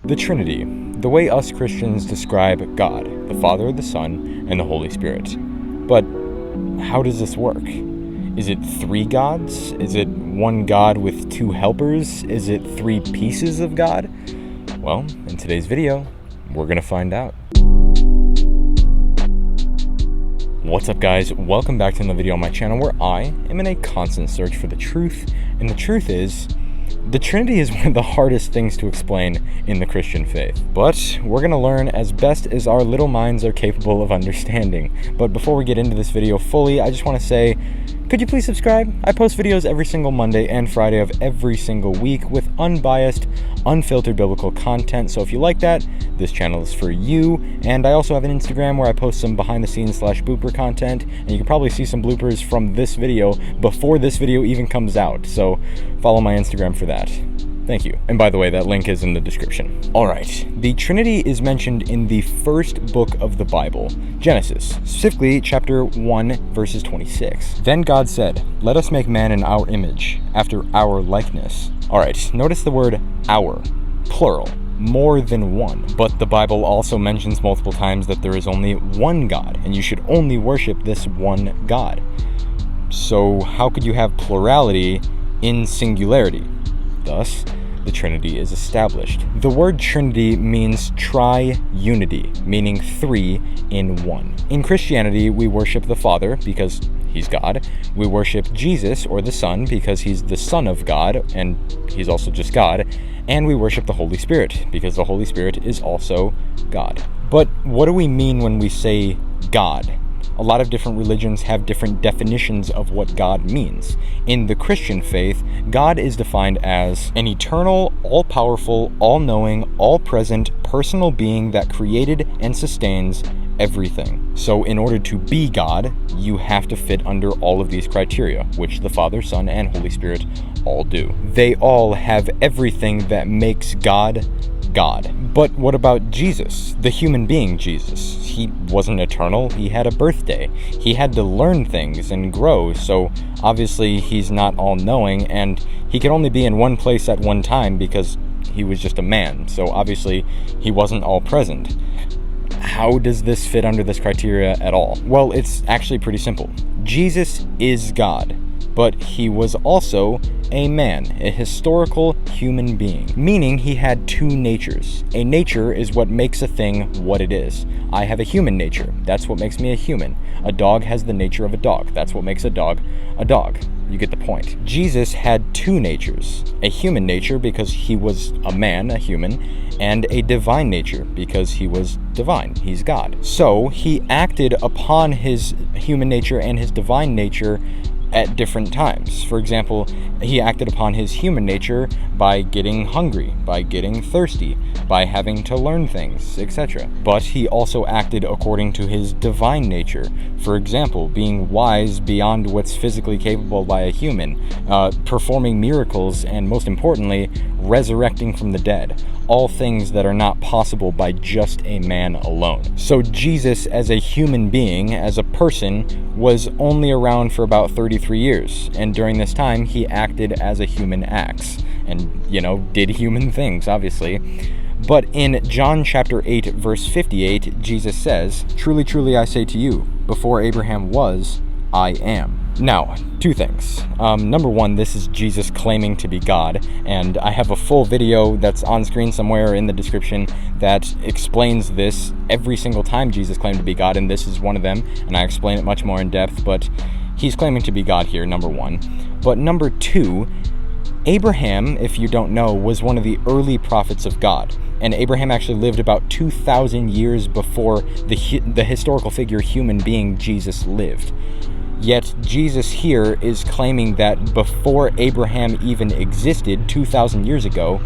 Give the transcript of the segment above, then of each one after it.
The Trinity, the way us Christians describe God, the Father, the Son, and the Holy Spirit. But how does this work? Is it three gods? Is it one God with two helpers? Is it three pieces of God? Well, in today's video, we're gonna find out. What's up, guys? Welcome back to another video on my channel where I am in a constant search for the truth. And the truth is, the Trinity is one of the hardest things to explain in the Christian faith. But we're going to learn as best as our little minds are capable of understanding. But before we get into this video fully, I just want to say, could you please subscribe? I post videos every single Monday and Friday of every single week with unbiased, unfiltered biblical content. So if you like that, this channel is for you. And I also have an Instagram where I post some behind the scenes / blooper content. And you can probably see some bloopers from this video before this video even comes out. So follow my Instagram for that. Thank you. And by the way, that link is in the description. All right, the Trinity is mentioned in the first book of the Bible, Genesis, specifically chapter 1, verses 26. Then God said, "Let us make man in our image, after our likeness." All right, notice the word our, plural, more than one. But the Bible also mentions multiple times that there is only one God, and you should only worship this one God. So how could you have plurality in singularity? Thus, the Trinity is established. The word Trinity means tri-unity, meaning three in one. In Christianity, we worship the Father because he's God. We worship Jesus, or the Son, because he's the Son of God, and he's also just God. And we worship the Holy Spirit, because the Holy Spirit is also God. But what do we mean when we say God? A lot of different religions have different definitions of what God means. In the Christian faith, God is defined as an eternal, all-powerful, all-knowing, all-present, personal being that created and sustains everything. So in order to be God, you have to fit under all of these criteria, which the Father, Son, and Holy Spirit all do. They all have everything that makes God God. But what about Jesus, the human being Jesus? He wasn't eternal, he had a birthday. He had to learn things and grow, so obviously he's not all-knowing, and he could only be in one place at one time because he was just a man, so obviously he wasn't all-present. How does this fit under this criteria at all? Well, it's actually pretty simple. Jesus is God, but he was also a man, a historical human being, meaning he had two natures. A nature is what makes a thing what it is. I have a human nature. That's what makes me a human. A dog has the nature of a dog. That's what makes a dog a dog. You get the point. Jesus had two natures. A human nature because he was a man, a human, and a divine nature because he was divine. He's God. So he acted upon his human nature and his divine nature at different times. For example, he acted upon his human nature by getting hungry, by getting thirsty, by having to learn things, etc. But he also acted according to his divine nature. For example, being wise beyond what's physically capable by a human, performing miracles, and most importantly, resurrecting from the dead. All things that are not possible by just a man alone. So Jesus, as a human being, as a person, was only around for about 33 years. And during this time, he acted as a human acts. And, did human things, obviously. But in John chapter 8, verse 58, Jesus says, "Truly, truly, I say to you, before Abraham was, I am." Now, two things. Number one, this is Jesus claiming to be God, and I have a full video that's on screen somewhere in the description that explains this every single time Jesus claimed to be God, and this is one of them, and I explain it much more in depth, but he's claiming to be God here, number one. But number two, Abraham, if you don't know, was one of the early prophets of God, and Abraham actually lived about 2,000 years before the historical figure human being Jesus lived. Yet Jesus here is claiming that before Abraham even existed 2,000 years ago,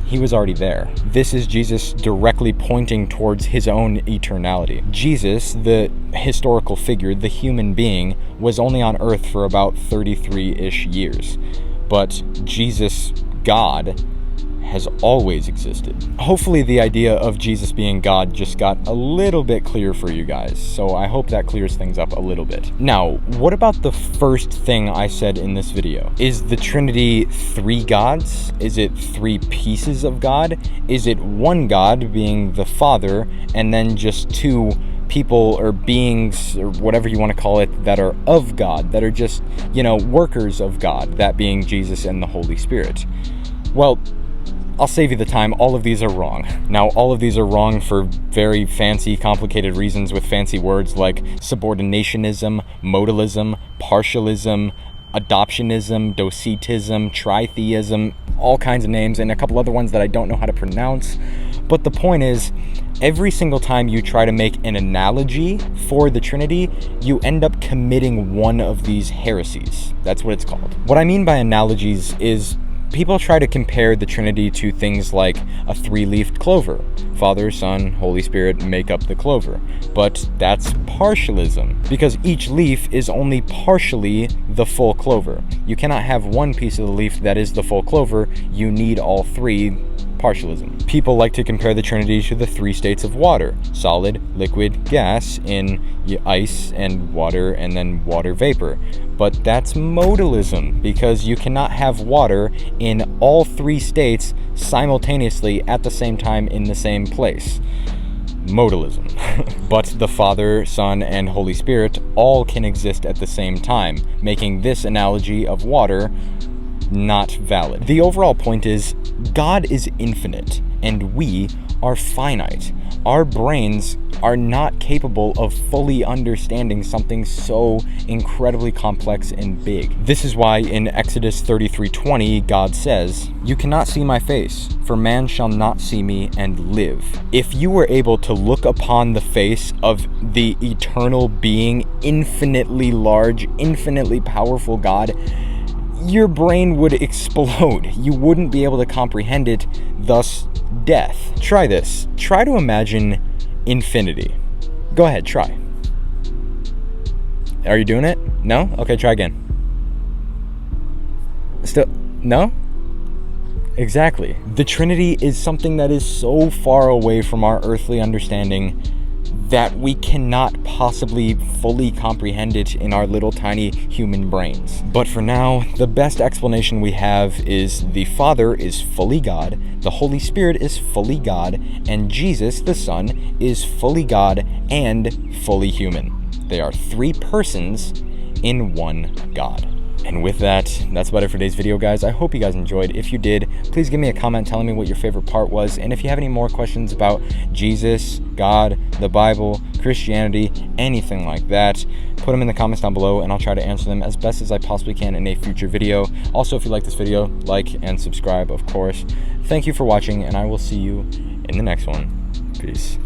he was already there. This is Jesus directly pointing towards his own eternality. Jesus, the historical figure, the human being, was only on earth for about 33-ish years. But Jesus, God, has always existed. Hopefully the idea of Jesus being God just got a little bit clearer for you guys, so I hope that clears things up a little bit. Now, what about the first thing I said in this video? Is the Trinity 3 gods? Is it 3 pieces of God? Is it one God being the Father and then just 2 people or beings or whatever you want to call it that are of God, that are just, workers of God, that being Jesus and the Holy Spirit? Well, I'll save you the time. All of these are wrong. Now, all of these are wrong for very fancy, complicated reasons with fancy words like subordinationism, modalism, partialism, adoptionism, docetism, tritheism, all kinds of names, and a couple other ones that I don't know how to pronounce. But the point is, every single time you try to make an analogy for the Trinity, you end up committing one of these heresies. That's what it's called. What I mean by analogies is people try to compare the Trinity to things like a 3-leafed clover. Father, Son, Holy Spirit make up the clover. But that's partialism, because each leaf is only partially the full clover. You cannot have one piece of the leaf that is the full clover. You need all 3. Partialism. People like to compare the Trinity to the 3 states of water: solid, liquid, gas, in ice and water, and then water vapor. But that's modalism, because you cannot have water in all 3 states simultaneously at the same time in the same place. Modalism. But the Father, Son, and Holy Spirit all can exist at the same time, making this analogy of water not valid. The overall point is, God is infinite and we are finite. Our brains are not capable of fully understanding something so incredibly complex and big. This is why in Exodus 33:20, God says, "You cannot see my face, for man shall not see me and live." If you were able to look upon the face of the eternal being, infinitely large, infinitely powerful God, your brain would explode. You wouldn't be able to comprehend it, thus death. Try this. Try to imagine infinity. Go ahead, try. Are you doing it? No? Okay, try again. Still, no? Exactly. The Trinity is something that is so far away from our earthly understanding that we cannot possibly fully comprehend it in our little tiny human brains. But for now, the best explanation we have is the Father is fully God, the Holy Spirit is fully God, and Jesus, the Son, is fully God and fully human. They are 3 persons in one God. And with that, that's about it for today's video, guys. I hope you guys enjoyed. If you did, please give me a comment telling me what your favorite part was. And if you have any more questions about Jesus, God, the Bible, Christianity, anything like that, put them in the comments down below and I'll try to answer them as best as I possibly can in a future video. Also, if you like this video, like and subscribe, of course. Thank you for watching, and I will see you in the next one. Peace.